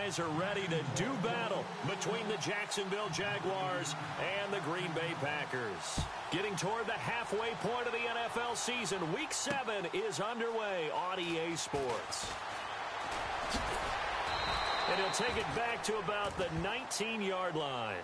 guys are ready to do battle between the Jacksonville Jaguars and the Green Bay Packers. Getting toward the halfway point of the NFL season, Week 7 is underway on EA Sports. And he'll take it back to about the 19-yard line.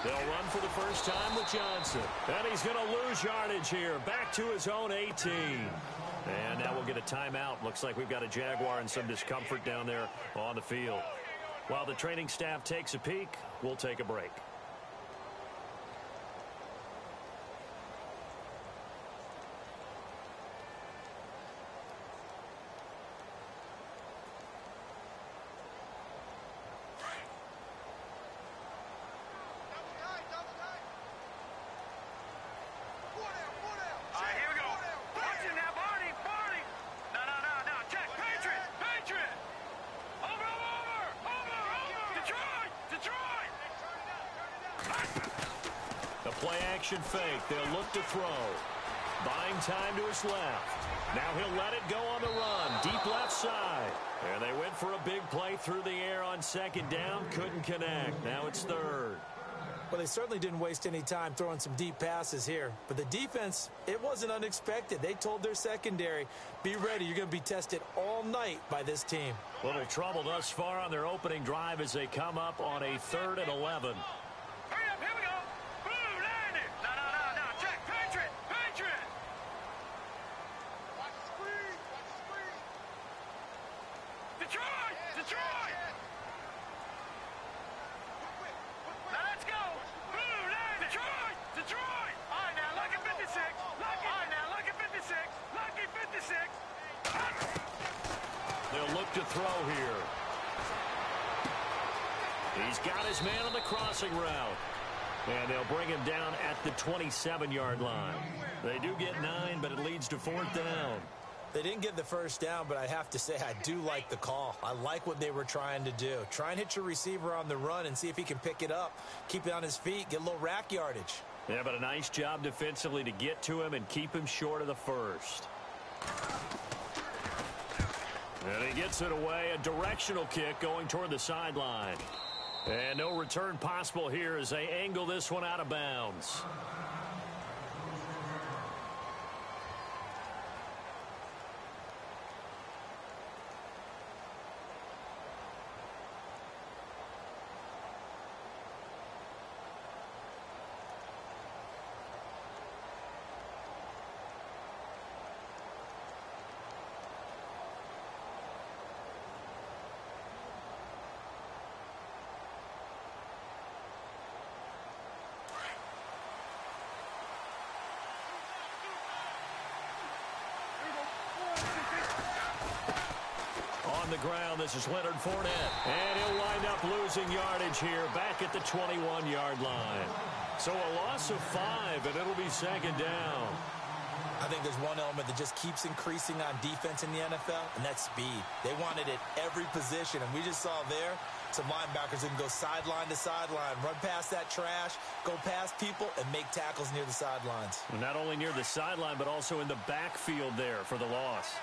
They'll run for the first time with Johnson. And he's going to lose yardage here. Back to his own 18. And now we'll get a timeout. Looks like we've got a Jaguar and some discomfort down there on the field. While the training staff takes a peek, we'll take a break. Play-action fake. They'll look to throw. Buying time to his left. Now he'll let it go on the run. Deep left side. And they went for a big play through the air on second down. Couldn't connect. Now it's third. Well, they certainly didn't waste any time throwing some deep passes here. But the defense, it wasn't unexpected. They told their secondary, be ready. You're going to be tested all night by this team. Little trouble thus far on their opening drive as they come up on a 3rd and 11. To throw here. He's got his man on the crossing route. And they'll bring him down at the 27-yard line. They do get 9, but it leads to 4th down. They didn't get the first down, but I have to say I do like the call. I like what they were trying to do. Try and hit your receiver on the run and see if he can pick it up. Keep it on his feet, get a little rack yardage. Yeah, but a nice job defensively to get to him and keep him short of the first. And he gets it away, a directional kick going toward the sideline. And no return possible here as they angle this one out of bounds. The ground. This is Leonard Fournette. And he'll wind up losing yardage here back at the 21-yard line. So a loss of 5, and it'll be second down. I think there's one element that just keeps increasing on defense in the NFL, and that's speed. They want it at every position, and we just saw there some linebackers that can go sideline to sideline, run past that trash, go past people, and make tackles near the sidelines. Well, not only near the sideline, but also in the backfield there for the loss.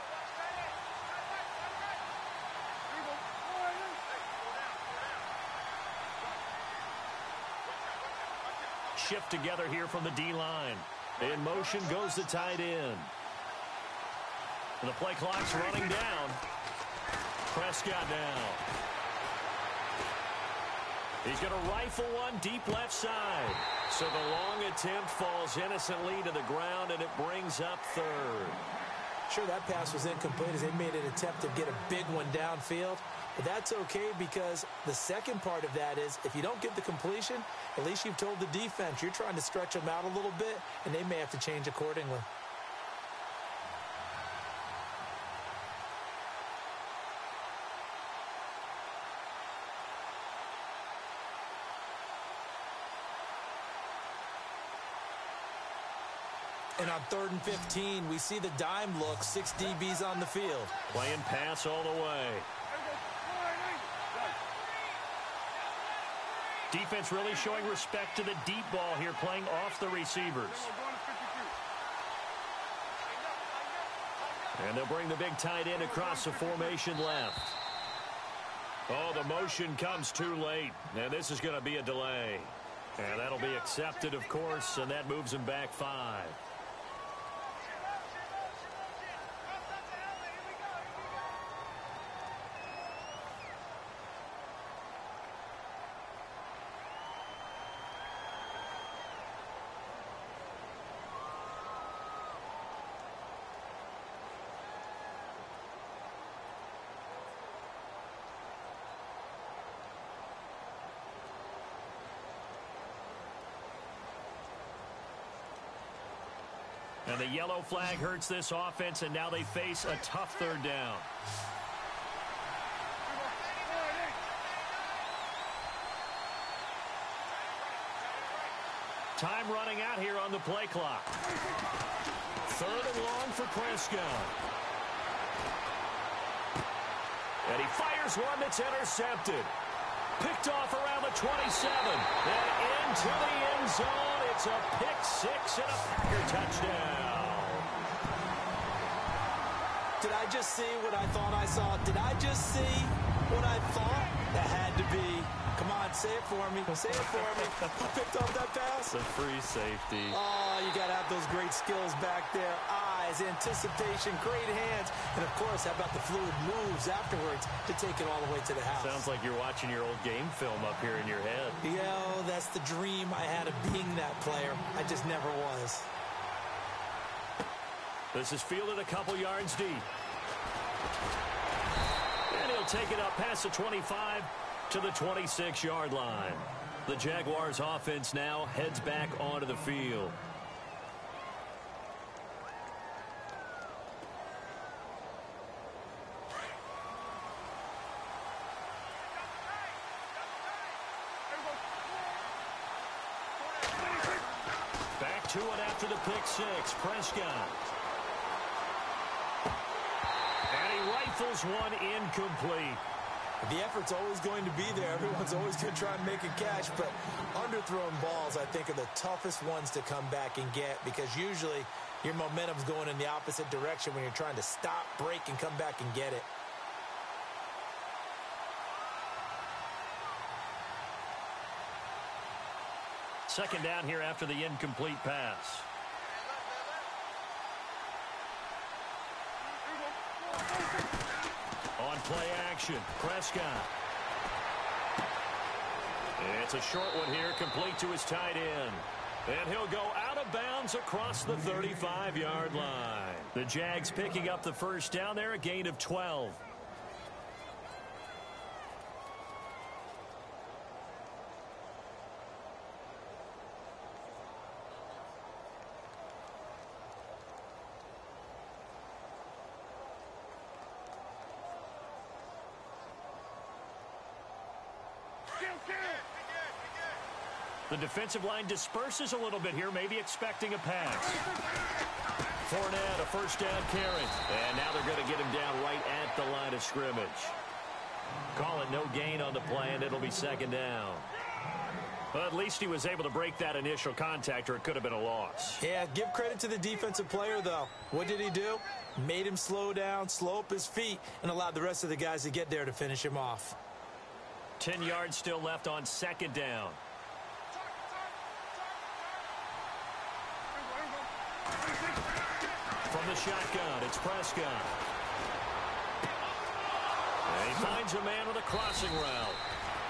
Shift together here from the D-line. In motion goes the tight end. The play clock's running down. Prescott now. He's going to rifle one deep left side. So the long attempt falls innocently to the ground, and it brings up third. Sure, that pass was incomplete as they made an attempt to get a big one downfield. But that's okay because the second part of that is if you don't get the completion, at least you've told the defense you're trying to stretch them out a little bit, and they may have to change accordingly. And on 3rd and 15, we see the dime look, 6 DBs on the field. Playing pass all the way. Defense really showing respect to the deep ball here, playing off the receivers. And they'll bring the big tight end across the formation left. Oh, the motion comes too late, and this is going to be a delay. And that'll be accepted, of course, and that moves him back 5. And the yellow flag hurts this offense, and now they face a tough 3rd down. Time running out here on the play clock. 3rd and long for Prescott. And he fires one that's intercepted. Picked off around the 27. And into the end zone. It's a pick 6 and a Packer touchdown. Did I just see what I thought I saw? Did I just see what I thought? That had to be. Come on, say it for me. Say it for me. Who picked off that pass? The free safety. Oh, you got to have those great skills back there. Eyes, anticipation, great hands. And, of course, how about the fluid moves afterwards to take it all the way to the house? Sounds like you're watching your old game film up here in your head. Yeah, that's the dream I had of being that player. I just never was. This is fielded a couple yards deep. And he'll take it up past the 25 to the 26-yard line. The Jaguars offense now heads back onto the field. Back to it after the pick 6. Prescott. And he rifles one incomplete. The effort's always going to be there. Everyone's always going to try and make a catch, but underthrown balls, I think, are the toughest ones to come back and get because usually your momentum's going in the opposite direction when you're trying to stop, break, and come back and get it. Second down here after the incomplete pass. On play action, Prescott. It's a short one here, complete to his tight end. And he'll go out of bounds across the 35-yard line. The Jags picking up the first down there, a gain of 12. The defensive line disperses a little bit here, maybe expecting a pass. Fournette, a first down carry. And now they're going to get him down right at the line of scrimmage. Call it no gain on the play, and it'll be second down. Well, at least he was able to break that initial contact, or it could have been a loss. Yeah, give credit to the defensive player, though. What did he do? Made him slow down, slow up his feet, and allowed the rest of the guys to get there to finish him off. 10 yards still left on second down. From the shotgun, it's Prescott. And he finds a man with a crossing route.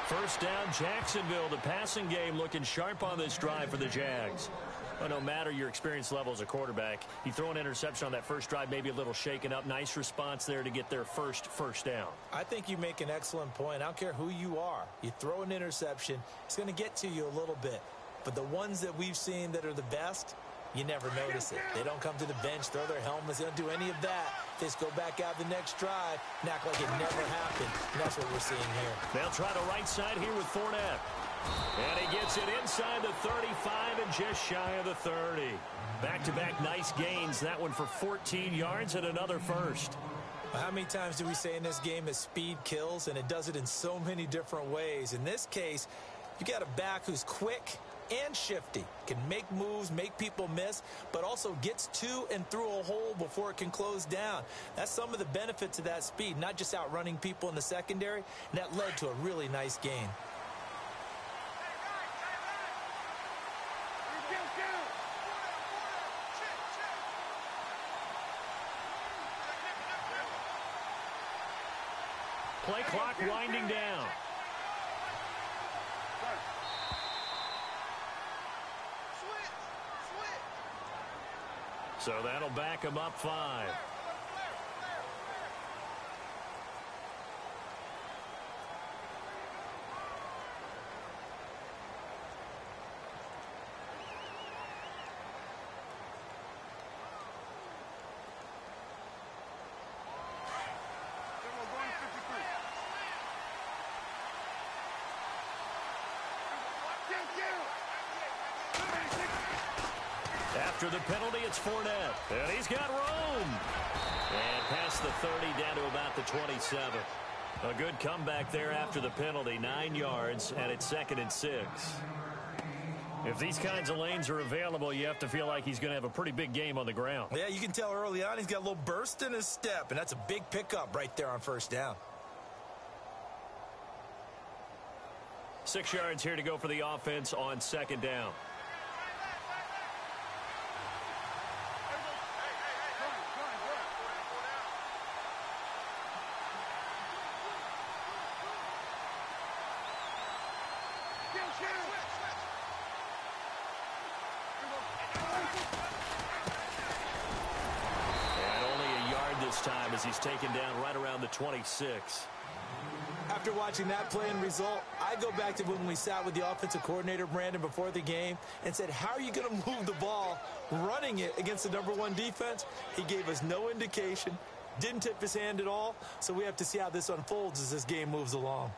First down, Jacksonville. The passing game looking sharp on this drive for the Jags. Well, no matter your experience level as a quarterback, you throw an interception on that first drive, maybe a little shaken up. Nice response there to get their first down. I think you make an excellent point. I don't care who you are. You throw an interception, it's going to get to you a little bit. But the ones that we've seen that are the best, you never notice it. They don't come to the bench, throw their helmets. They don't do any of that. They just go back out the next drive and act like it never happened. And that's what we're seeing here. They'll try the right side here with Fournette. And he gets it inside the 35 and just shy of the 30. Back-to-back nice gains. That one for 14 yards and another first. How many times do we say in this game that speed kills? And it does it in so many different ways. In this case, you got a back who's quick and shifty, can make moves, make people miss, but also gets to and through a hole before it can close down. That's some of the benefits of that speed, not just outrunning people in the secondary, and that led to a really nice gain. Play clock winding down. So that'll back him up 5. After the penalty, it's Fournette. And he's got room. And past the 30 down to about the 27. A good comeback there after the penalty. 9 yards, and it's 2nd and 6. If these kinds of lanes are available, you have to feel like he's going to have a pretty big game on the ground. Yeah, you can tell early on he's got a little burst in his step, and that's a big pickup right there on first down. 6 yards here to go for the offense on 2nd down. Time as he's taken down right around the 26. After watching that play and result, I go back to when we sat with the offensive coordinator, Brandon, before the game and said, how are you going to move the ball running it against the #1 defense? He gave us no indication, didn't tip his hand at all, so we have to see how this unfolds as this game moves along.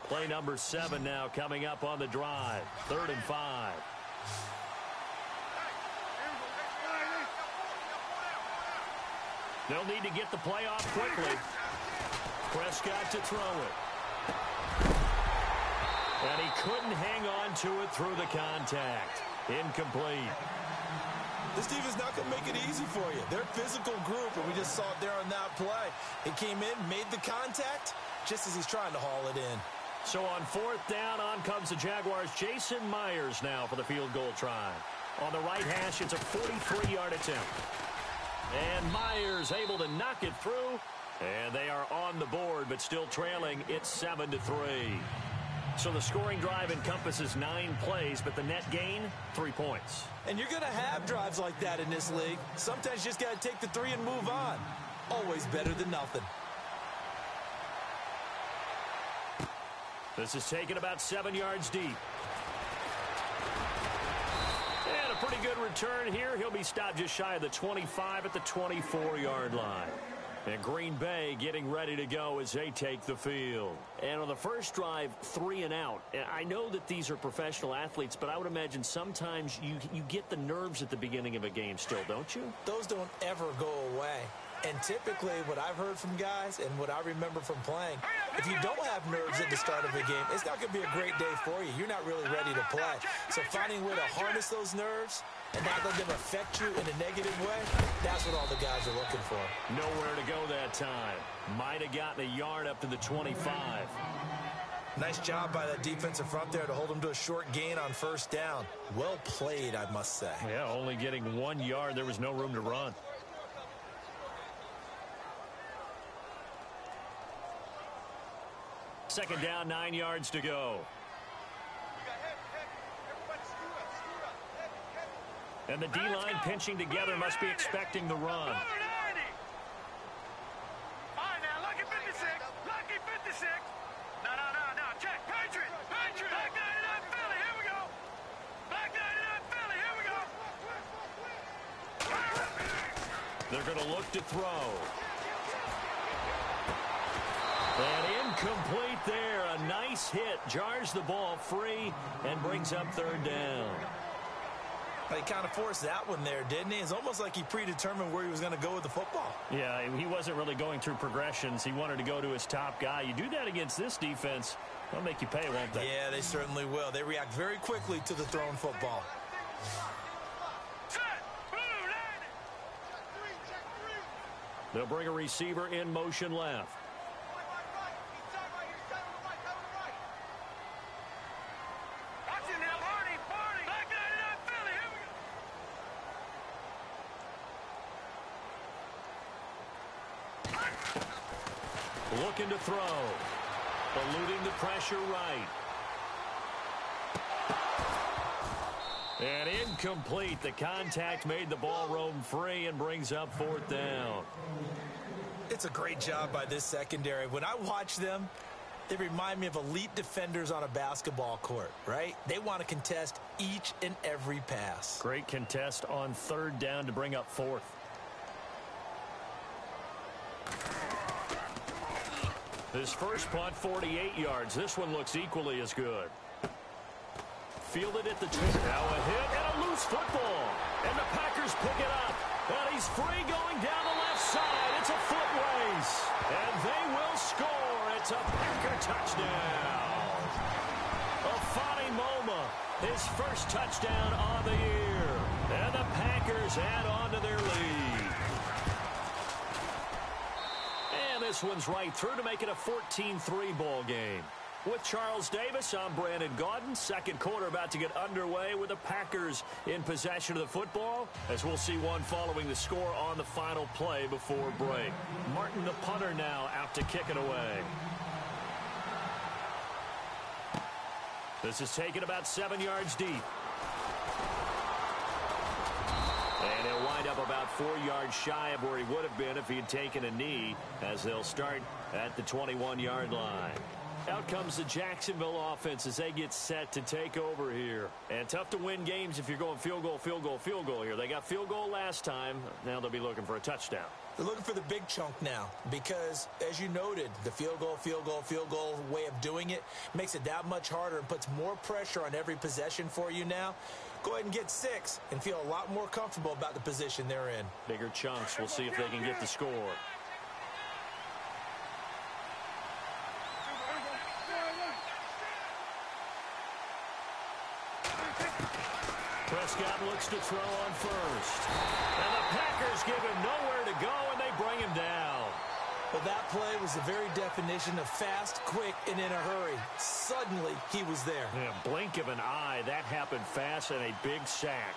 Play number 7 now coming up on the drive. 3rd and 5. They'll need to get the play off quickly. Prescott to throw it. And he couldn't hang on to it through the contact. Incomplete. This defense not going to make it easy for you. They're a physical group, and we just saw it there on that play. He came in, made the contact, just as he's trying to haul it in. So on 4th down, on comes the Jaguars. Jason Myers now for the field goal try. On the right hash, it's a 43-yard attempt. And Myers able to knock it through. And they are on the board, but still trailing. It's 7-3. So the scoring drive encompasses 9 plays, but the net gain, 3 points. And you're going to have drives like that in this league. Sometimes you just got to take the 3 and move on. Always better than nothing. This is taken about 7 yards deep. And a pretty good return here. He'll be stopped just shy of the 25 at the 24-yard line. And Green Bay getting ready to go as they take the field. And on the first drive, 3 and out. I know that these are professional athletes, but I would imagine sometimes you get the nerves at the beginning of a game still, don't you? Those don't ever go away. And typically what I've heard from guys and what I remember from playing, if you don't have nerves at the start of a game, it's not going to be a great day for you. You're not really ready to play. So finding a way to harness those nerves and not let them affect you in a negative way, that's what all the guys are looking for. Nowhere to go that time. Might have gotten a yard up to the 25. Nice job by that defensive front there to hold them to a short gain on first down. Well played, I must say. Yeah, only getting 1 yard. There was no room to run. Second down, 9 yards to go. And the D-line pinching together must be expecting the run. They're going to look to throw. And incomplete there. A nice hit. Jars the ball free and brings up third down. He kind of forced that one there, didn't he? It's almost like he predetermined where he was going to go with the football. Yeah, he wasn't really going through progressions. He wanted to go to his top guy. You do that against this defense, they'll make you pay, won't they? Yeah, they certainly will. They react very quickly to the thrown football. They'll bring a receiver in motion left. Looking to throw. Eluding the pressure right. And incomplete. The contact made the ball roam free and brings up fourth down. It's a great job by this secondary. When I watch them, they remind me of elite defenders on a basketball court, right? They want to contest each and every pass. Great contest on third down to bring up fourth. His first punt, 48 yards. This one looks equally as good. Fielded at the 2. Now a hit and a loose football. And the Packers pick it up. And he's free going down the left side. It's a foot race. And they will score. It's a Packer touchdown. Afani Moma, his first touchdown on the year. And the Packers add on to their lead. And this one's right through to make it a 14-3 ball game. With Charles Davis, I'm Brandon Gaudin. Second quarter about to get underway with the Packers in possession of the football, as we'll see one following the score on the final play before break. Martin, the punter, now out to kick it away. This is taken about 7 yards deep. And he'll wind up about 4 yards shy of where he would have been if he had taken a knee, as they'll start at the 21-yard line. Out comes the Jacksonville offense as they get set to take over here. And tough to win games if you're going field goal, field goal, field goal here. They got field goal last time. Now they'll be looking for a touchdown. They're looking for the big chunk now because, as you noted, the field goal way of doing it makes it that much harder and puts more pressure on every possession for you now. Go ahead and get 6 and feel a lot more comfortable about the position they're in. Bigger chunks. We'll see if they can get the score. Prescott looks to throw on first. And the Packers give him nowhere to go, and they bring him down. Well, that play was the very definition of fast, quick, and in a hurry. Suddenly, he was there. Yeah, blink of an eye. That happened fast and a big sack.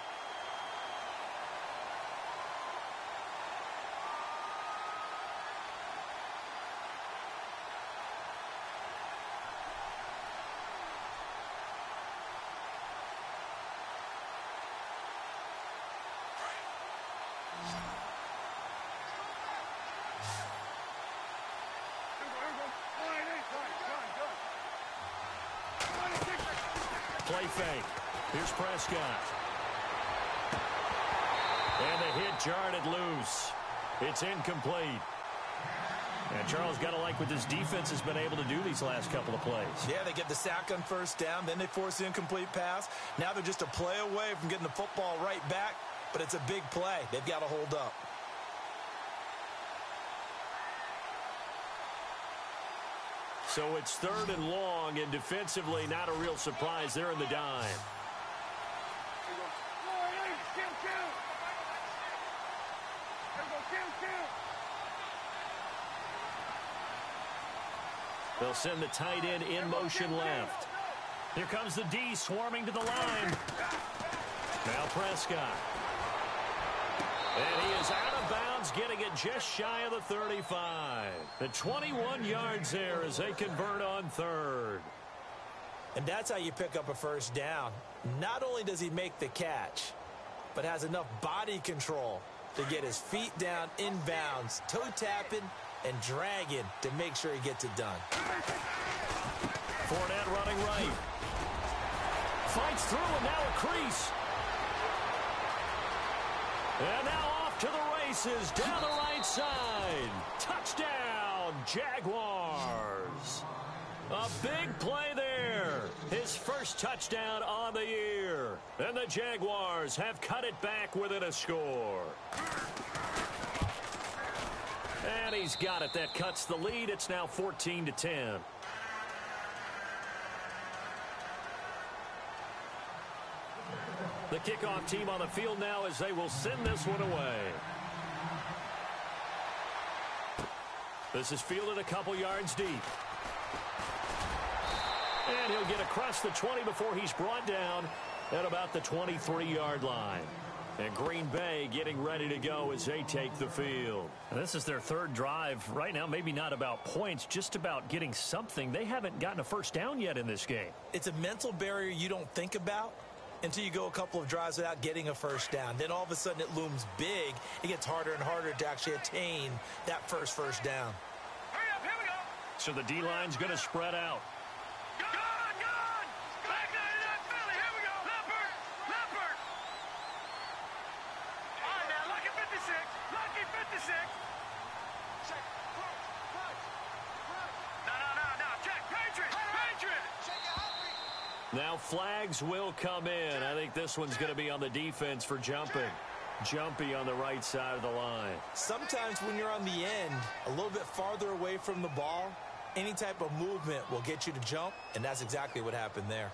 Play fake. Here's Prescott. And the hit jarred it loose. It's incomplete. And Charles, got to like what this defense has been able to do these last couple of plays. Yeah, they get the sack on first down, then they force the incomplete pass. Now they're just a play away from getting the football right back, but it's a big play. They've got to hold up. So it's third and long, and defensively not a real surprise. They're in the dime. They'll send the tight end in motion left. Here comes the D swarming to the line. Now Prescott. And he is out of bounds, getting it just shy of the 35. The 21 yards there as they convert on third. And that's how you pick up a first down. Not only does he make the catch, but has enough body control to get his feet down inbounds, toe tapping and dragging to make sure he gets it done. Fournette running right. Fights through and now a crease. And now off to the races down the right side. Touchdown, Jaguars. A big play there. His first touchdown on the year. And the Jaguars have cut it back within a score. And he's got it. That cuts the lead. It's now 14-10. The kickoff team on the field now as they will send this one away. This is fielded a couple yards deep. And he'll get across the 20 before he's brought down at about the 23-yard line. And Green Bay getting ready to go as they take the field. And this is their third drive. Right now, maybe not about points, just about getting something. They haven't gotten a first down yet in this game. It's a mental barrier you don't think about until you go a couple of drives without getting a first down. Then all of a sudden it looms big. It gets harder and harder to actually attain that first down. Hurry up, here we go. So the D-line's going to spread out. Gone! Back 99 Philly, here we go. Leopard! All right, now, lucky 56. Check, punch. No, check, Patriot. Now flags will come in. I think this one's going to be on the defense for jumping. Jumpy on the right side of the line. Sometimes when you're on the end, a little bit farther away from the ball, any type of movement will get you to jump, and that's exactly what happened there.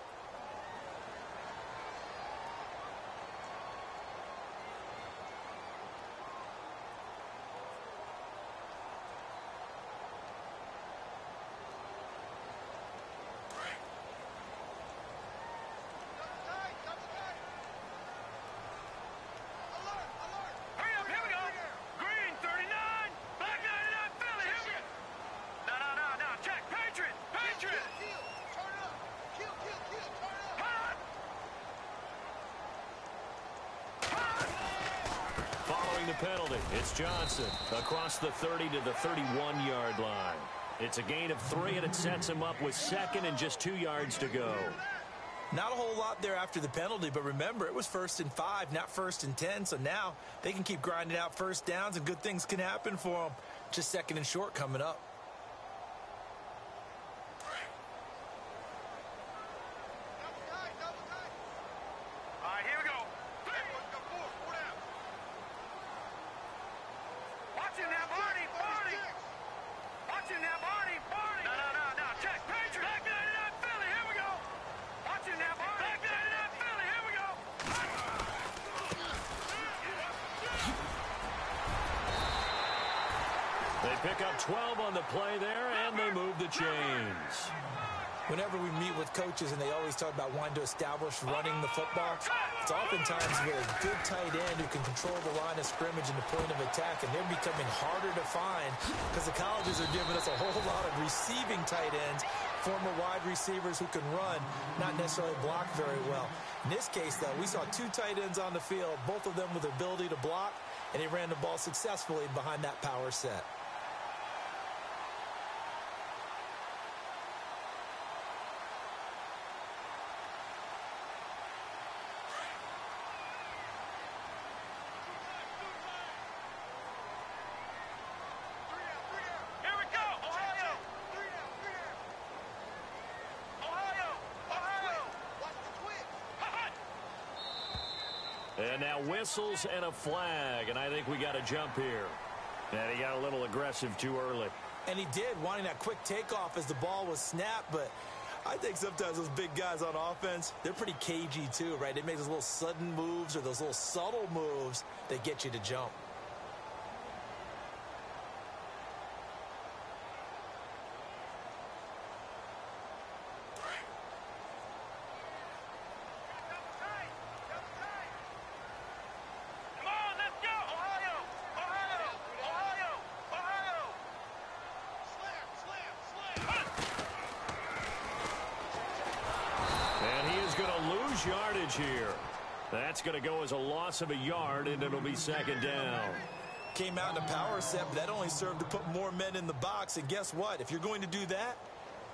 The penalty. It's Johnson across the 30 to the 31-yard line. It's a gain of 3, and it sets him up with second and just 2 yards to go. Not a whole lot there after the penalty, but remember, it was 1st and 5, not 1st and 10, so now they can keep grinding out first downs, and good things can happen for them. Just 2nd and short coming up. Pick up 12 on the play there, and they move the chains. Whenever we meet with coaches and they always talk about wanting to establish running the football, it's oftentimes with a good tight end who can control the line of scrimmage and the point of attack, and they're becoming harder to find because the colleges are giving us a whole lot of receiving tight ends, former wide receivers who can run, not necessarily block very well. In this case, though, we saw 2 tight ends on the field, both of them with the ability to block, and he ran the ball successfully behind that power set. And now whistles and a flag, and I think we got a jump here. And he got a little aggressive too early. And he did, wanting that quick takeoff as the ball was snapped, but I think sometimes those big guys on offense, they're pretty cagey too, right? They make those little sudden moves or those little subtle moves that get you to jump. Come on, let's go, Ohio! he's going to lose yardage here. That's going to go as a loss of a yard, and it'll be second down. Came out in a power set, but that only served to put more men in the box. And guess what? If you're going to do that,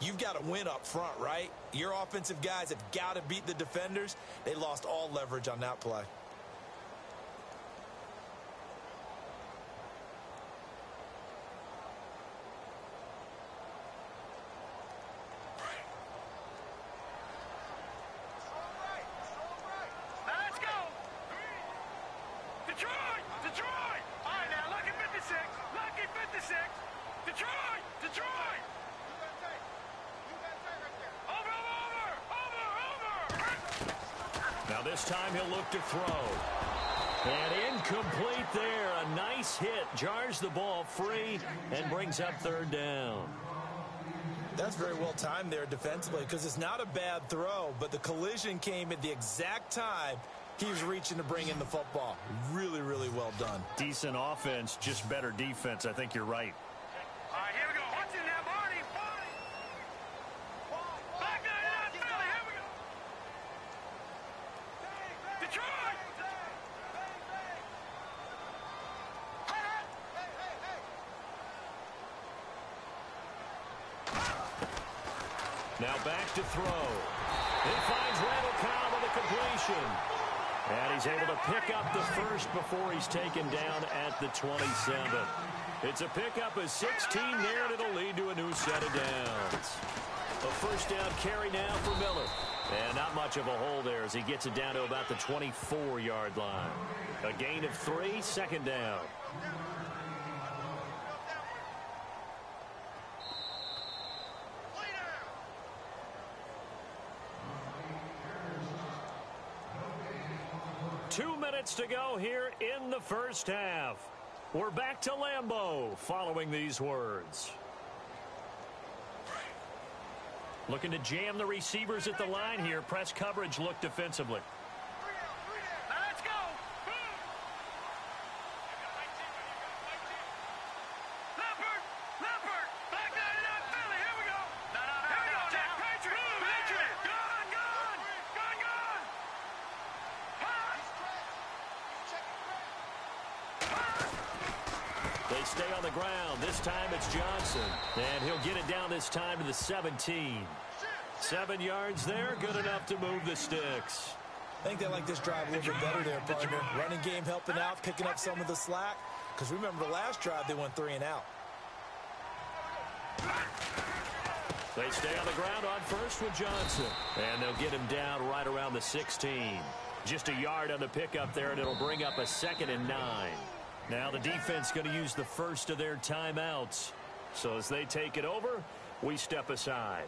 you've got to win up front, right? Your offensive guys have got to beat the defenders. They lost all leverage on that play. Now this time he'll look to throw. And incomplete there. A nice hit. Jars the ball free and brings up third down. That's very well timed there defensively because it's not a bad throw, but the collision came at the exact time he was reaching to bring in the football. Really, really well done. Decent offense, just better defense. I think you're right. All right, here we go. Watch it now, Barney. Back there, yeah, Philly. Here we go. Detroit. Now back to throw. He finds Randall Cobb on the completion. And he's able to pick up the first before he's taken down at the 27. It's a pickup of 16 there, and it'll lead to a new set of downs. A first down carry now for Miller. And not much of a hole there as he gets it down to about the 24-yard line. A gain of 3, second down. To go here in the first half. We're back to Lambeau following these words. Looking to jam the receivers at the line here. Press coverage look defensively. Now let's go. Leopard. Back there, yeah, Philly. Here we go. Here we go. Jack Patriot. Gone. They stay on the ground. This time it's Johnson. And he'll get it down this time to the 17. 7 yards there. Good enough to move the sticks. I think they like this drive a little bit better there, partner. Running game helping out, picking up some of the slack. Because remember the last drive, they went 3 and out. They stay on the ground on first with Johnson. And they'll get him down right around the 16. Just a yard on the pickup there, and it'll bring up a 2nd and 9. Now the defense going to use the first of their timeouts. So as they take it over, we step aside.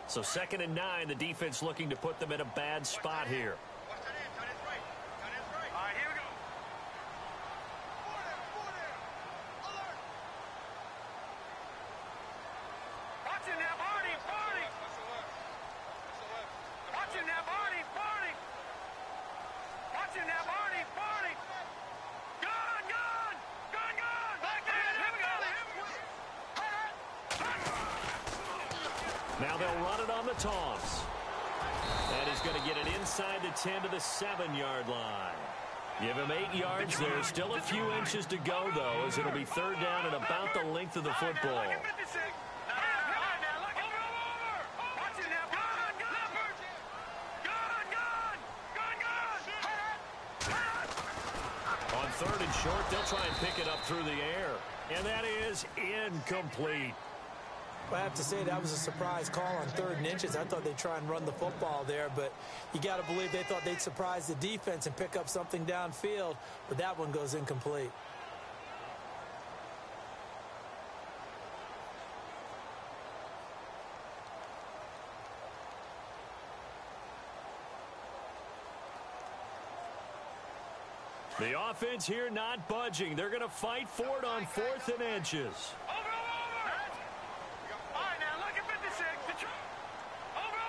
So 2nd and 9, the defense looking to put them in a bad spot here. Now they'll run it on the toss. And he's going to get it inside the 10 to the 7-yard line. Give him 8 yards there. Still a few inches to go, though, as it'll be 3rd down and about the length of the football. On 3rd and short, they'll try and pick it up through the air. And that is incomplete. I have to say that was a surprise call on 3rd and inches. I thought they'd try and run the football there, but you got to believe they thought they'd surprise the defense and pick up something downfield, but that one goes incomplete. The offense here not budging. They're going to fight for it on 4th and inches. Over. All right, now look at 56. Over.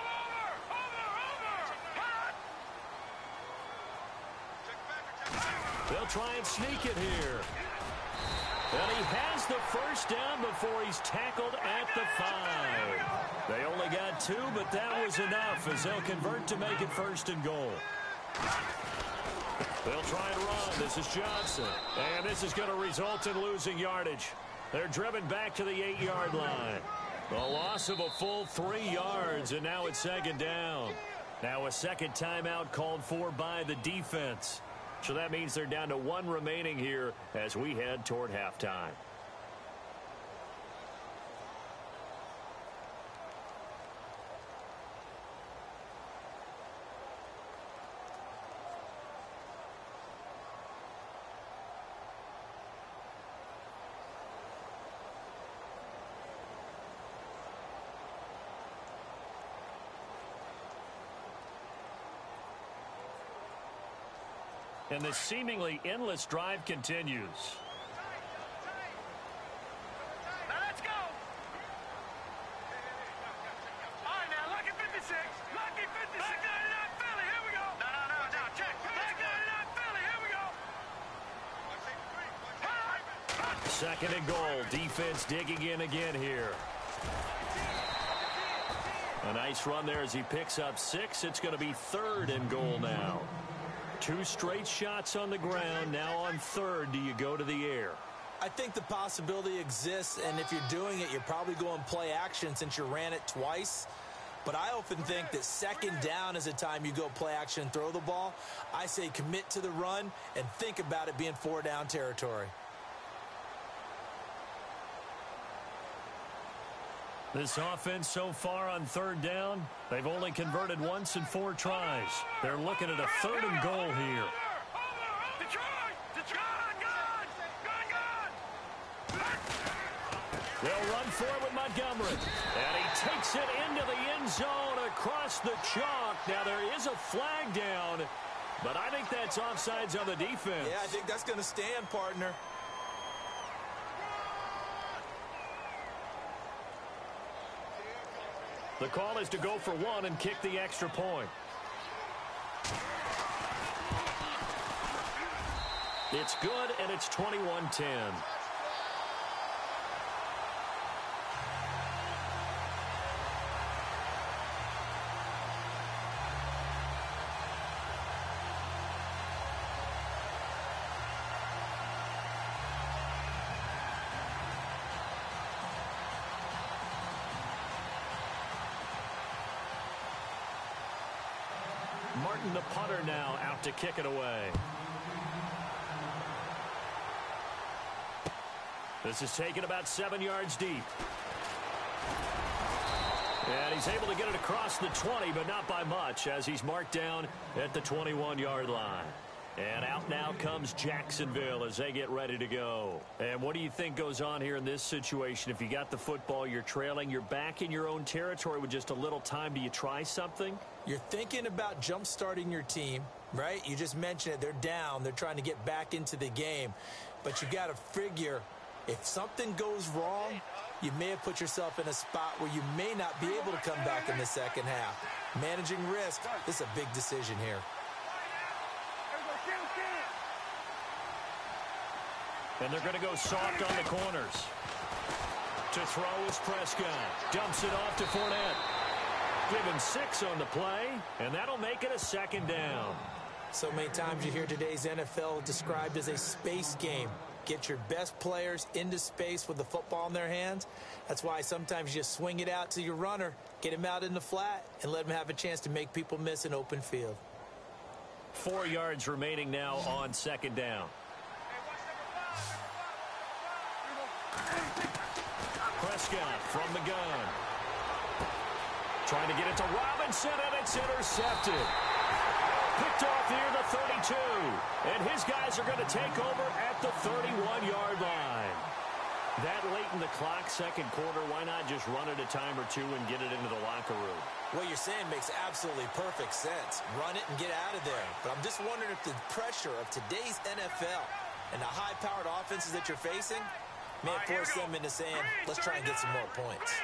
They'll try and sneak it here. And he has the first down before he's tackled at the 5. They only got 2, but that was enough as they'll convert to make it 1st and goal. They'll try and run. This is Johnson. And this is going to result in losing yardage. They're driven back to the 8-yard line. A loss of a full 3 yards, and now it's 2nd down. Now a second timeout called for by the defense. So that means they're down to 1 remaining here as we head toward halftime. And this seemingly endless drive continues. Now let's go. All right, now, lucky 56. Lucky 56. Black 99 Philly, here we go. No, check. Black 99 Philly, here we go. 2nd and goal. Defense digging in again here. A nice run there as he picks up 6. It's going to be 3rd and goal now. 2 straight shots on the ground. Now on 3rd, do you go to the air? I think the possibility exists, and if you're doing it, you're probably going play action since you ran it twice. But I often think that 2nd down is a time you go play action and throw the ball. I say commit to the run and think about it being 4-down territory. This offense so far on 3rd down, they've only converted once in 4 tries. They're looking at a 3rd and goal here. They'll run for it with Montgomery. And he takes it into the end zone across the chalk. Now there is a flag down, but I think that's offsides on the defense. Yeah, I think that's going to stand, partner. The call is to go for 1 and kick the extra point. It's good, and it's 21-10. Martin, the punter, now out to kick it away. This is taken about 7 yards deep. And he's able to get it across the 20, but not by much, as he's marked down at the 21-yard line. And out now comes Jacksonville as they get ready to go. And what do you think goes on here in this situation? If you got the football, you're trailing, you're back in your own territory with just a little time. Do you try something? You're thinking about jump-starting your team, right? You just mentioned it. They're down. They're trying to get back into the game. But you got to figure if something goes wrong, you may have put yourself in a spot where you may not be able to come back in the second half. Managing risk, this is a big decision here. And they're going to go soft on the corners. To throw is Prescott. Dumps it off to Fournette. Given 6 on the play, and that'll make it a 2nd down. So many times you hear today's NFL described as a space game. Get your best players into space with the football in their hands. That's why sometimes you just swing it out to your runner, get him out in the flat, and let him have a chance to make people miss an open field. 4 yards remaining now on 2nd down. Prescott from the gun. Trying to get it to Robinson, and it's intercepted. Picked off near the 32. And his guys are going to take over at the 31-yard line. That late in the clock, 2nd quarter, why not just run it a time or 2 and get it into the locker room? What you're saying makes absolutely perfect sense. Run it and get out of there. But I'm just wondering if the pressure of today's NFL and the high-powered offenses that you're facing may force them into saying, let's try and get some more points.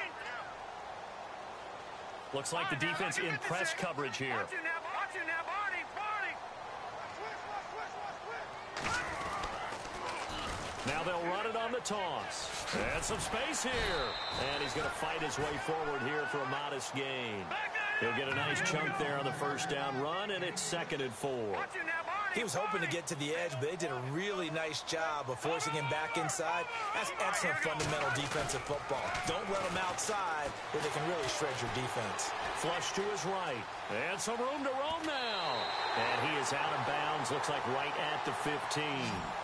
Looks like the defense in press coverage here. Watch it now, Barney. toss. And some space here. And he's going to fight his way forward here for a modest gain. He'll get a nice chunk there on the first down run, and it's 2nd and 4. He was hoping to get to the edge, but they did a really nice job of forcing him back inside. That's excellent fundamental defensive football. Don't let him outside where they can really shred your defense. Flush to his right. And some room to roam now. And he is out of bounds, looks like right at the 15.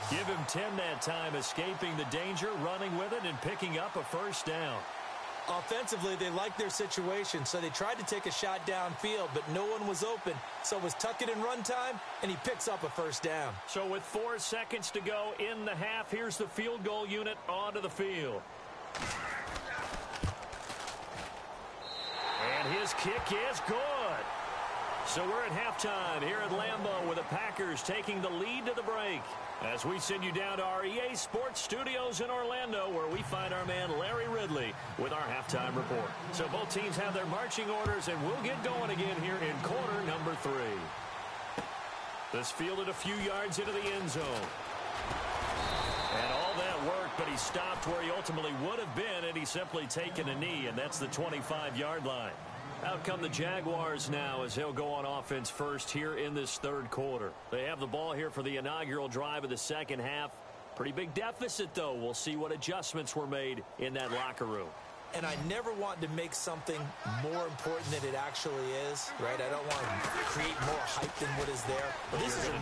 Give him 10 that time, escaping the danger, running with it, and picking up a first down. Offensively, they liked their situation, so they tried to take a shot downfield, but no one was open. So it was tuck it and run time, and he picks up a first down. So with 4 seconds to go in the half, here's the field goal unit onto the field. And his kick is good. So we're at halftime here at Lambeau with the Packers taking the lead to the break. As we send you down to our EA Sports Studios in Orlando, where we find our man Larry Ridley with our halftime report. So both teams have their marching orders, and we'll get going again here in quarter number 3. This fielded a few yards into the end zone. And all that work, but he stopped where he ultimately would have been, and he's simply taken a knee, and that's the 25-yard line. Out come the Jaguars now as they'll go on offense first here in this 3rd quarter. They have the ball here for the inaugural drive of the second half. Pretty big deficit, though. We'll see what adjustments were made in that locker room. And I never want to make something more important than it actually is, right? I don't want to create more hype than what is there. But this is I'm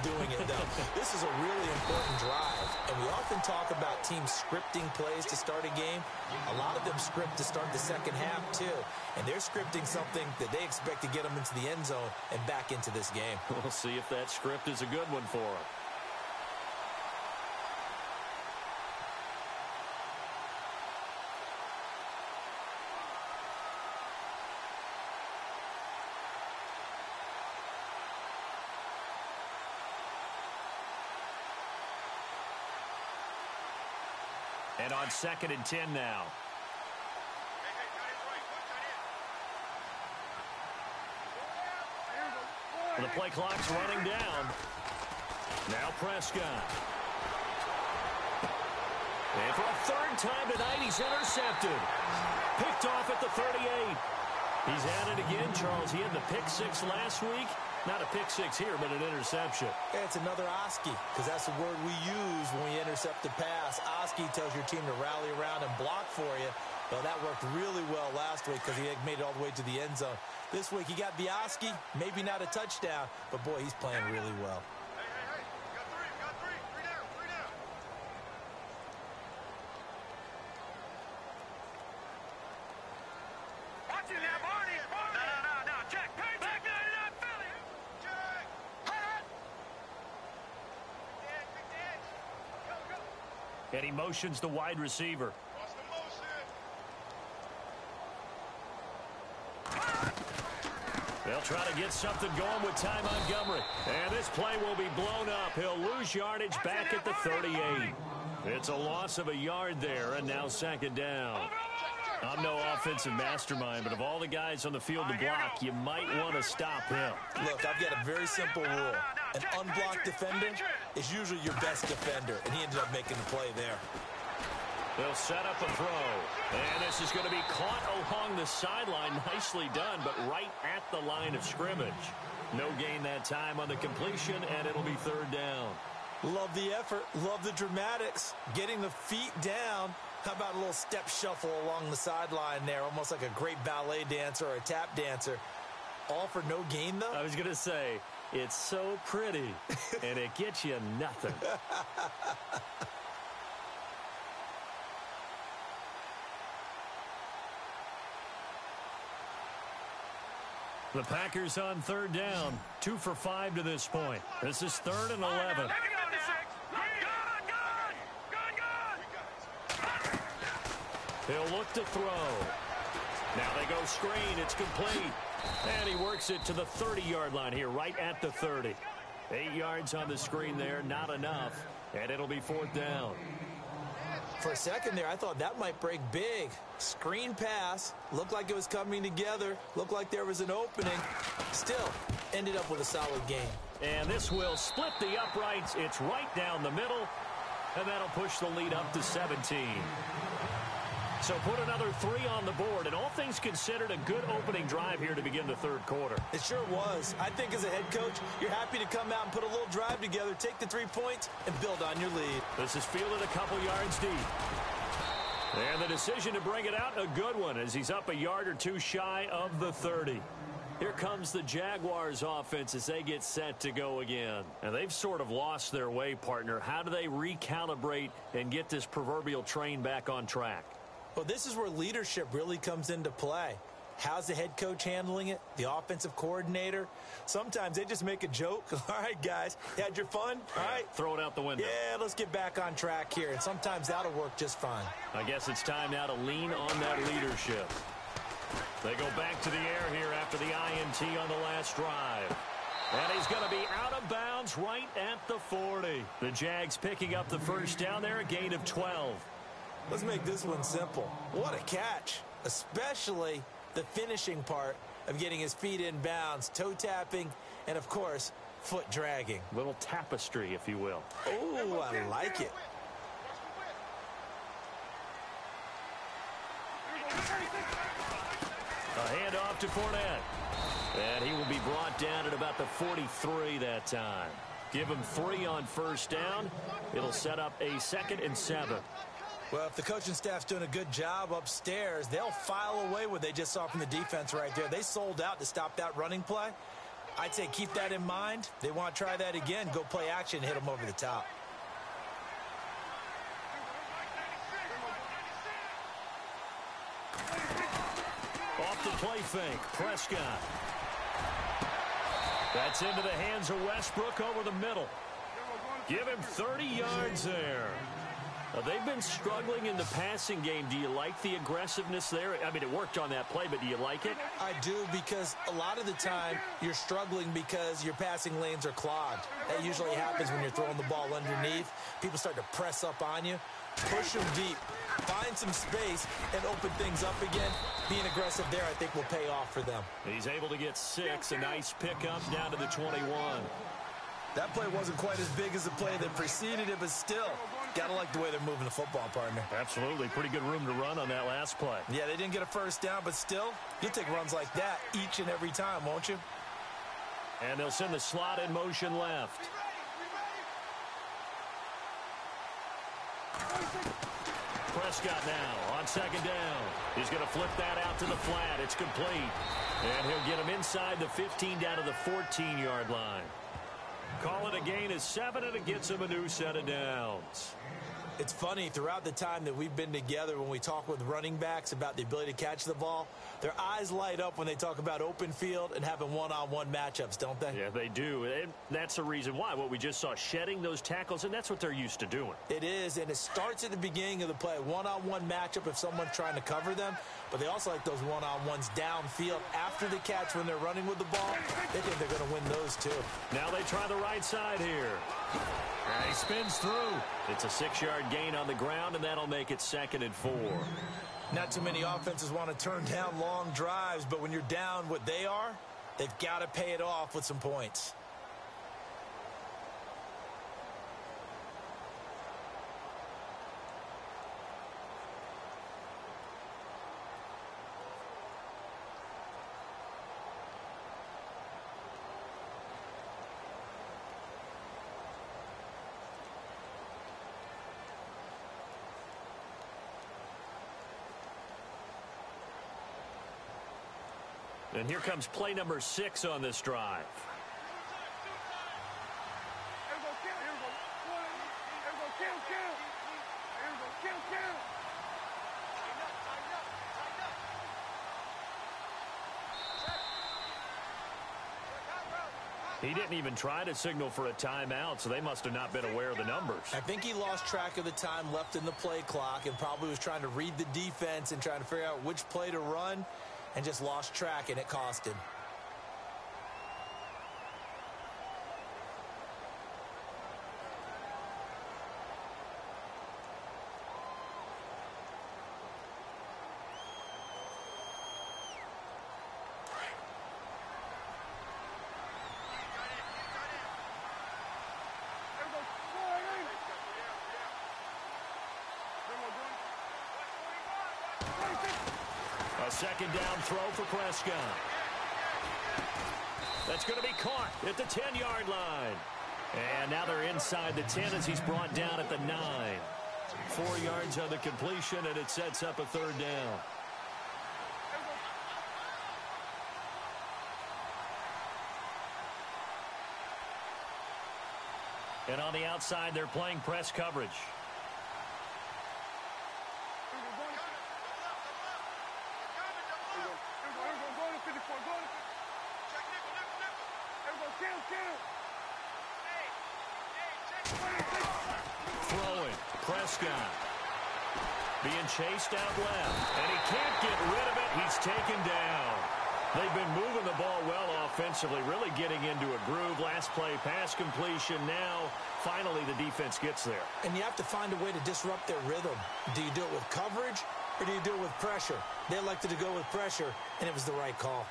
doing it, though. This is a really important drive. And we often talk about teams scripting plays to start a game. A lot of them script to start the second half, too. And they're scripting something that they expect to get them into the end zone and back into this game. We'll see if that script is a good one for them. And on 2nd and 10 now. The play clock's running down. Now Prescott. And for a 3rd time tonight, he's intercepted. Picked off at the 38. He's at it again, Charles. He had the pick 6 last week. Not a pick 6 here, but an interception. Yeah, it's another Oski, because that's the word we use when we intercept the pass. Oski tells your team to rally around and block for you. Well, that worked really well last week because he had made it all the way to the end zone. This week, he got the Oski, maybe not a touchdown, but, boy, he's playing really well. Hey, you got three. Three down. Watch it now, Barney. No, check. Back 99, Philly. Check. Hot. Big edge. Go. And he motions the wide receiver. Watch the motion. They'll try to get something going with Ty Montgomery. And this play will be blown up. He'll lose yardage back at the 38. It's a loss of a yard there, and now 2nd down. I'm no offensive mastermind, but of all the guys on the field to block, you might want to stop him. Look, I've got a very simple rule. An unblocked defender is usually your best defender, and he ended up making the play there. They'll set up a throw. And this is going to be caught along the sideline. Nicely done, but right at the line of scrimmage. No gain that time on the completion, and it'll be 3rd down. Love the effort. Love the dramatics. Getting the feet down. How about a little step shuffle along the sideline there, almost like a great ballet dancer or a tap dancer. All for no gain, though? I was going to say, it's so pretty, and it gets you nothing. The Packers on 3rd down, 2 for 5 to this point. This is 3rd and 11. He'll look to throw. Now they go screen. It's complete. And he works it to the 30-yard line here, right at the 30. 8 yards on the screen there, not enough. And it'll be 4th down. For a second there, I thought that might break big. Screen pass. Looked like it was coming together. Looked like there was an opening. Still, ended up with a solid game. And this will split the uprights. It's right down the middle. And that'll push the lead up to 17. So put another 3 on the board, and all things considered, a good opening drive here to begin the third quarter. It sure was. I think as a head coach, you're happy to come out and put a little drive together, take the 3 points, and build on your lead. This is fielded a couple yards deep. And the decision to bring it out, a good one, as he's up a yard or 2 shy of the 30. Here comes the Jaguars offense as they get set to go again. And they've sort of lost their way, partner. How do they recalibrate and get this proverbial train back on track? Well, this is where leadership really comes into play. How's the head coach handling it? The offensive coordinator? Sometimes they just make a joke. All right, guys, you had your fun? All right. Throw it out the window. Yeah, let's get back on track here. And sometimes that'll work just fine. I guess it's time now to lean on that leadership. They go back to the air here after the INT on the last drive. And he's going to be out of bounds right at the 40. The Jags picking up the first down there, a gain of 12. Let's make this one simple. What a catch, especially the finishing part of getting his feet in bounds, toe tapping, and, of course, foot dragging. Little tapestry, if you will. Oh, I like it. A handoff to Fournette. And he will be brought down at about the 43 that time. Give him 3 on first down. It'll set up a 2nd and 7. Well, if the coaching staff's doing a good job upstairs, they'll file away what they just saw from the defense right there. They sold out to stop that running play. I'd say keep that in mind. They want to try that again. Go play action, hit them over the top. Off the play fake, Prescott. That's into the hands of Westbrook over the middle. Give him 30 yards there. They've been struggling in the passing game. Do you like the aggressiveness there? I mean, it worked on that play, but do you like it? I do, because a lot of the time you're struggling because your passing lanes are clogged. That usually happens when you're throwing the ball underneath. People start to press up on you. Push them deep. Find some space and open things up again. Being aggressive there, I think, will pay off for them. He's able to get 6. A nice pickup down to the 21. That play wasn't quite as big as the play that preceded it, but still, gotta like the way they're moving the football, partner. Absolutely. Pretty good room to run on that last play. Yeah, they didn't get a first down, but still, you'll take runs like that each and every time, won't you? And they'll send the slot in motion left. Prescott now on 2nd down. He's going to flip that out to the flat. It's complete. And he'll get him inside the 15 down to the 14-yard line. Call it a gain of 7, and it gets him a new set of downs. It's funny, throughout the time that we've been together, when we talk with running backs about the ability to catch the ball, their eyes light up when they talk about open field and having one-on-one matchups, don't they? Yeah, they do. And that's the reason why. What we just saw, shedding those tackles, and that's what they're used to doing. It is, and it starts at the beginning of the play. One-on-one matchup if someone's trying to cover them, but they also like those one-on-ones downfield after the catch when they're running with the ball. They think they're going to win those, too. Now they try the right side here. And he spins through. It's a 6-yard gain on the ground, and that'll make it 2nd and 4. Not too many offenses want to turn down long drives, but when you're down what they are, they've got to pay it off with some points. And here comes play number 6 on this drive. He didn't even try to signal for a timeout, so they must have not been aware of the numbers. I think he lost track of the time left in the play clock and probably was trying to read the defense and trying to figure out which play to run, and just lost track, and it cost him. second down throw for Prescott. That's going to be caught at the 10-yard line. And now they're inside the 10 as he's brought down at the 9. 4 yards on the completion, and it sets up a third down. And on the outside, they're playing press coverage. Throwing, Prescott. Being chased out left, and he can't get rid of it. He's taken down. They've been moving the ball well offensively, really getting into a groove. Last play, pass completion. Now, finally, the defense gets there. And you have to find a way to disrupt their rhythm. Do you do it with coverage, or do you do it with pressure? They elected to go with pressure, and it was the right call.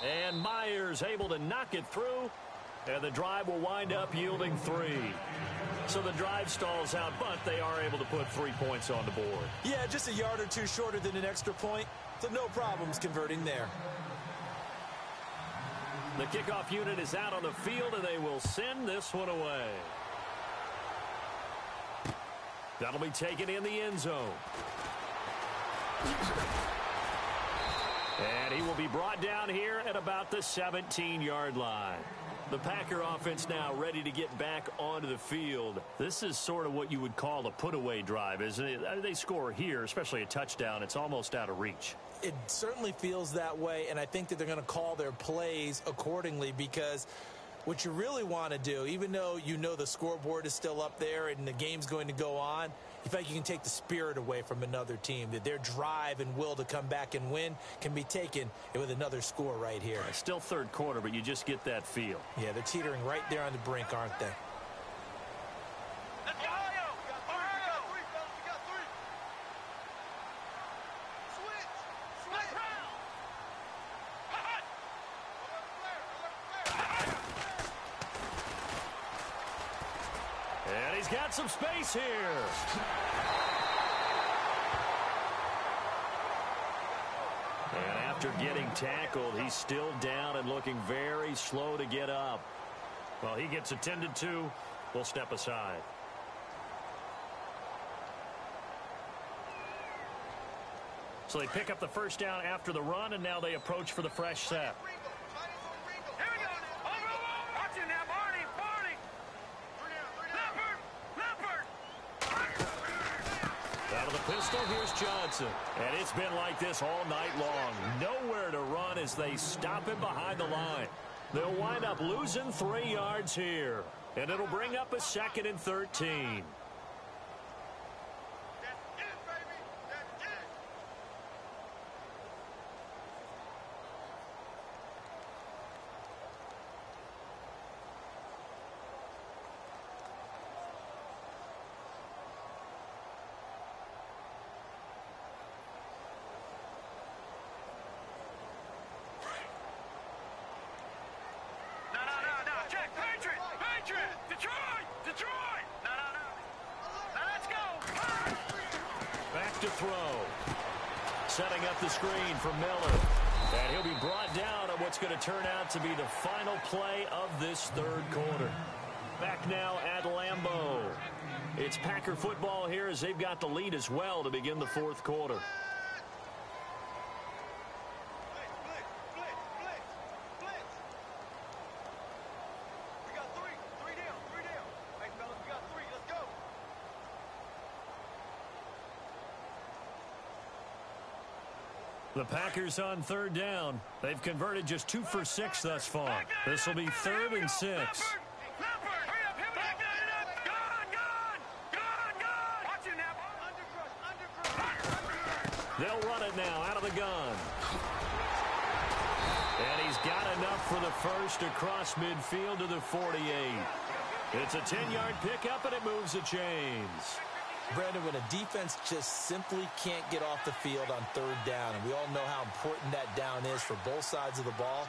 And Myers able to knock it through, and the drive will wind up yielding 3. So the drive stalls out, but they are able to put 3 points on the board. Yeah, just a yard or two shorter than an extra point, so no problems converting there. The kickoff unit is out on the field, and they will send this one away. That'll be taken in the end zone. And he will be brought down here at about the 17-yard line. The Packer offense now ready to get back onto the field. This is sort of what you would call a put-away drive, isn't it? They score here, especially a touchdown. It's almost out of reach. It certainly feels that way, and I think that they're going to call their plays accordingly, because what you really want to do, even though you know the scoreboard is still up there and the game's going to go on, in fact, you can take the spirit away from another team, that their drive and will to come back and win can be taken with another score right here. It's still third quarter, but you just get that feel. Yeah, they're teetering right there on the brink, aren't they? And he's got some space here. And after getting tackled, he's still down and looking very slow to get up. Well, he gets attended to. We'll step aside. So they pick up the first down after the run, and now they approach for the fresh set. Pistol, here's Johnson. And it's been like this all night long. Nowhere to run as they stop him behind the line. They'll wind up losing 3 yards here. And it'll bring up a 2nd and 13. To throw. Setting up the screen for Miller. And he'll be brought down on what's going to turn out to be the final play of this third quarter. Back now at Lambeau. It's Packer football here as they've got the lead as well to begin the fourth quarter. The Packers on third down. They've converted just 2 for 6 thus far. This will be 3rd and 6. They'll run it now out of the gun. And he's got enough for the first across midfield to the 48. It's a 10-yard pickup, and it moves the chains. Brandon, when a defense just simply can't get off the field on third down, and we all know how important that down is for both sides of the ball,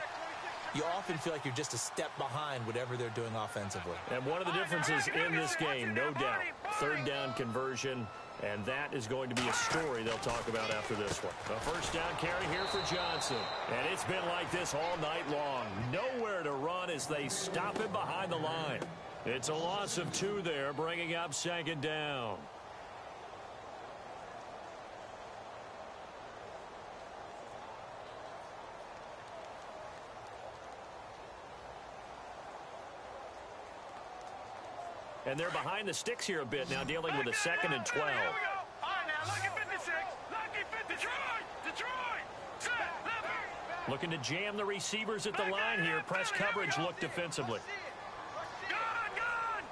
you often feel like you're just a step behind whatever they're doing offensively. And one of the differences in this game, no doubt, third down conversion, and that is going to be a story they'll talk about after this one. A first down carry here for Johnson. And it's been like this all night long. Nowhere to run as they stop him behind the line. It's a loss of 2 there, bringing up second down. And they're behind the sticks here a bit now, dealing with a 2nd and 12. All right, now, lucky 56. Lucky 50. Detroit. Set. Left. Looking to jam the receivers at the line here. Press coverage look defensively. Gone.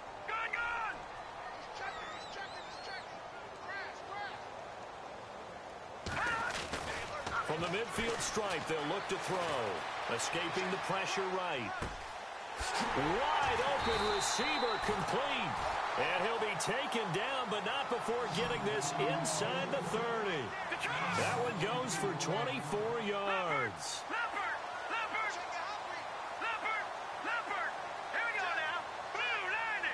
From the midfield stripe, they'll look to throw. Escaping the pressure right. Wide open receiver complete. And he'll be taken down, but not before getting this inside the 30. That one goes for 24 yards. Leopard. Here we go now. Blue 90.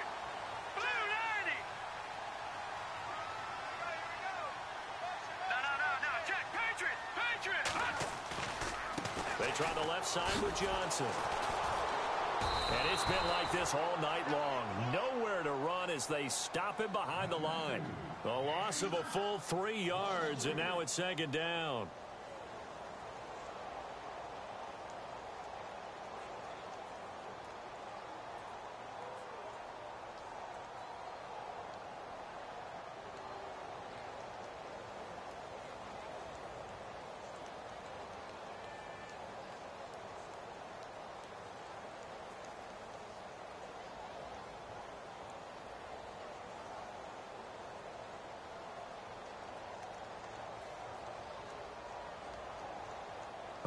No. Check. Patriot. They try the left side with Johnson. And it's been like this all night long. Nowhere to run as they stop him behind the line. A loss of a full 3 yards, and now it's second down.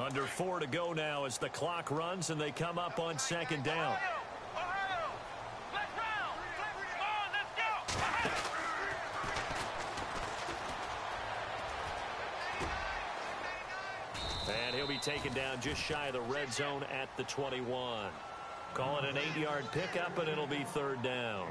Under 4 to go now as the clock runs and they come up on second down. Ohio. Let's round. Let's go. And he'll be taken down just shy of the red zone at the 21. Call it an 8-yard pickup, and it'll be third down.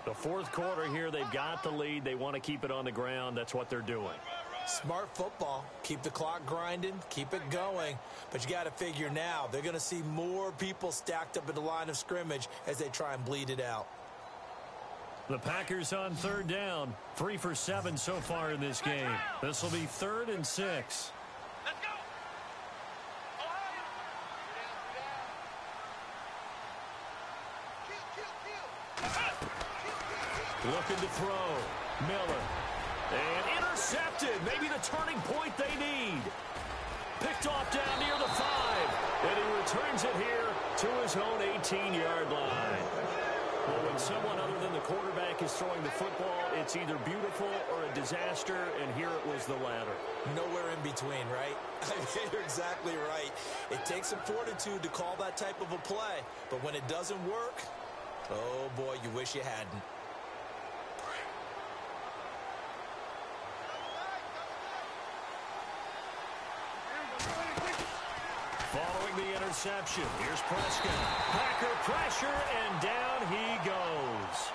The fourth quarter here, they've got the lead. They want to keep it on the ground. That's what they're doing. Smart football. Keep the clock grinding. Keep it going. But you got to figure now they're going to see more people stacked up at the line of scrimmage as they try and bleed it out. The Packers on third down. 3 for 7 so far in this game. This will be 3rd and 6. Let's go. Looking to throw. Miller. And intercepted. Maybe the turning point they need. Picked off down near the 5. And he returns it here to his own 18-yard line. Well, when someone other than the quarterback is throwing the football, it's either beautiful or a disaster, and here it was the latter. Nowhere in between, right? You're exactly right. It takes some fortitude to call that type of a play. But when it doesn't work, oh, boy, you wish you hadn't. Following the interception, here's Prescott. Packer pressure, and down he goes.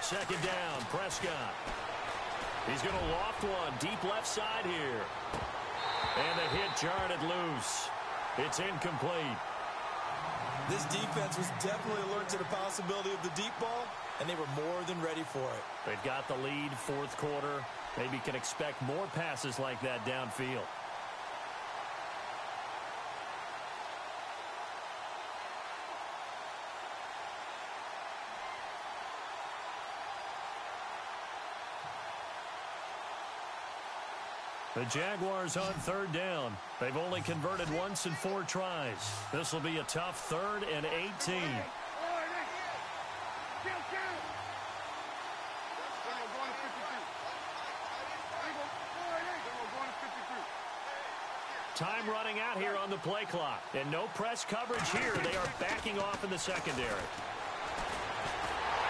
Second down, Prescott. He's going to loft one deep left side here. And the hit jarred it loose. It's incomplete. This defense was definitely alert to the possibility of the deep ball, and they were more than ready for it. They've got the lead, fourth quarter. Maybe can expect more passes like that downfield. The Jaguars on third down. They've only converted once in 4 tries. This will be a tough 3rd and 18. Time running out here on the play clock. And no press coverage here. They are backing off in the secondary.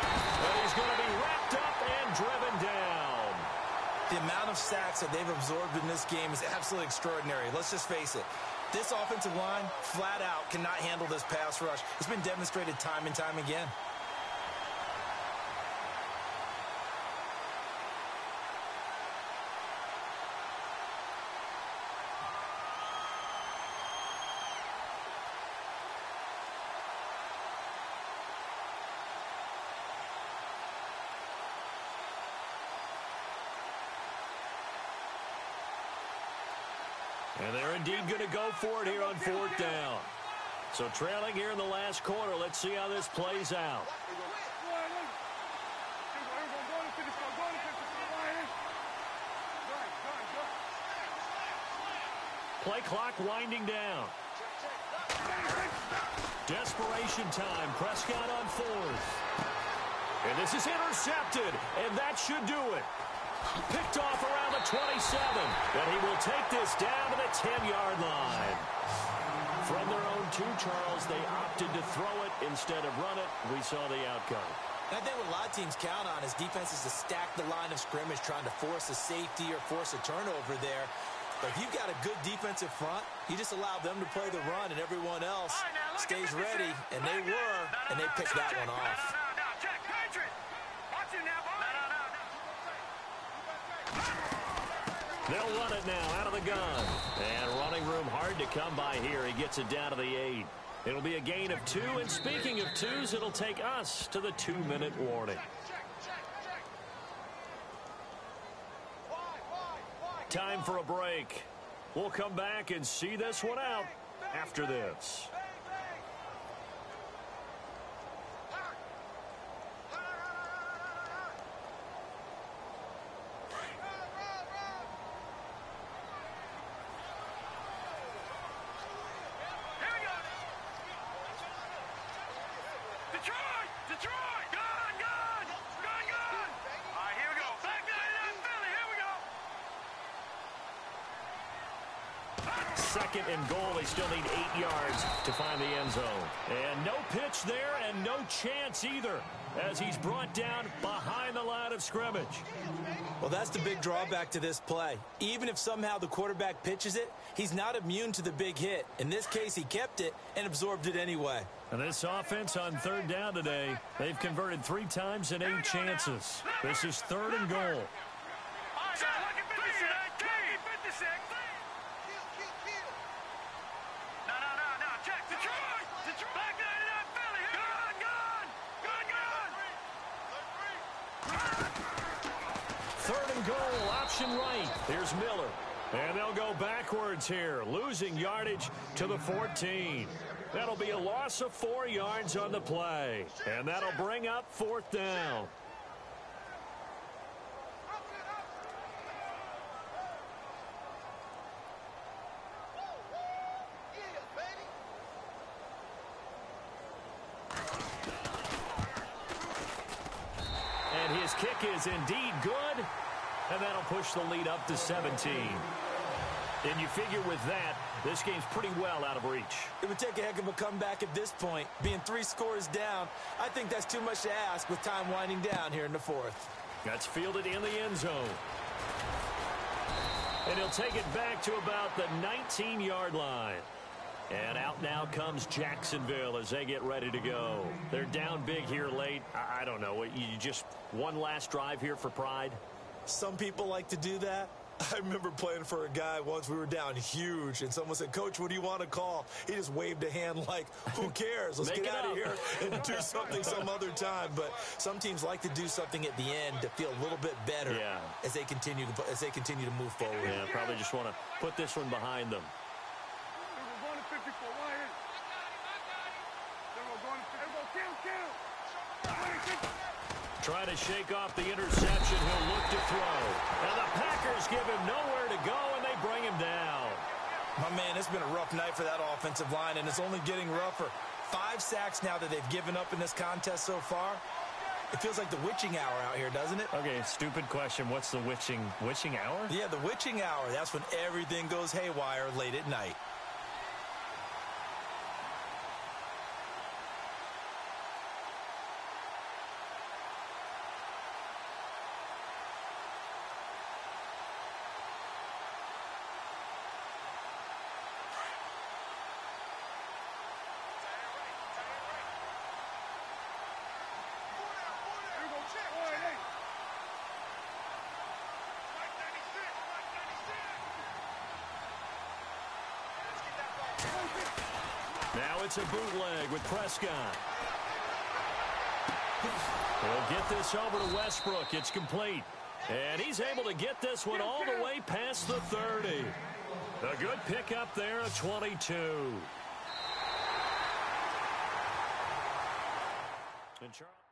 But he's going to be wrapped up and driven down. The amount of sacks that they've absorbed in this game is absolutely extraordinary. Let's just face it. This offensive line, flat out, cannot handle this pass rush. It's been demonstrated time and time again. And they're indeed going to go for it here on 4th down. So trailing here in the last quarter. Let's see how this plays out. Play clock winding down. Desperation time. Prescott on 4th. And this is intercepted. And that should do it. Picked off around the 27. But he will take this down to the 10-yard line. From their own 2, Charles, they opted to throw it instead of run it. We saw the outcome. I think what a lot of teams count on is defenses to stack the line of scrimmage, trying to force a safety or force a turnover there. But if you've got a good defensive front, you just allow them to play the run, and everyone else stays ready. And they were, and they picked that one off. They'll run it now out of the gun. And running room hard to come by here. He gets it down to the 8. It'll be a gain of 2. And speaking of 2s, it'll take us to the 2-minute warning. Time for a break. We'll come back and see this one out after this. Second and goal. They still need 8 yards to find the end zone. And no pitch there and no chance either as he's brought down behind the line of scrimmage. Well, that's the big drawback to this play. Even if somehow the quarterback pitches it, he's not immune to the big hit. In this case, he kept it and absorbed it anyway. And this offense on 3rd down today, they've converted 3 times in 8 chances. This is 3rd and goal. Right. Here's Miller. And they'll go backwards here, losing yardage to the 14. That'll be a loss of 4 yards on the play. And that'll bring up 4th down. And his kick is indeed good. And that'll push the lead up to 17. And you figure with that, this game's pretty well out of reach. It would take a heck of a comeback at this point. Being 3 scores down, I think that's too much to ask with time winding down here in the 4th. That's fielded in the end zone. And he'll take it back to about the 19-yard line. And out now comes Jacksonville as they get ready to go. They're down big here late. I don't know. You just one last drive here for pride? Some people like to do that. I remember playing for a guy once. We were down huge, and someone said, "Coach, what do you want to call?" He just waved a hand like, who cares? Let's get out of here and do something some other time. But some teams like to do something at the end to feel a little bit better as they continue to move forward. Yeah, probably just want to put this one behind them. Try to shake off the interception. He'll look to throw. And the Packers give him nowhere to go, and they bring him down. My man, it's been a rough night for that offensive line, and it's only getting rougher. 5 sacks now that they've given up in this contest so far. It feels like the witching hour out here, doesn't it? Okay, stupid question. What's the witching hour? Yeah, the witching hour. That's when everything goes haywire late at night. Now it's a bootleg with Prescott. He'll get this over to Westbrook. It's complete. And he's able to get this one all the way past the 30. A good pickup there at 22. And Charles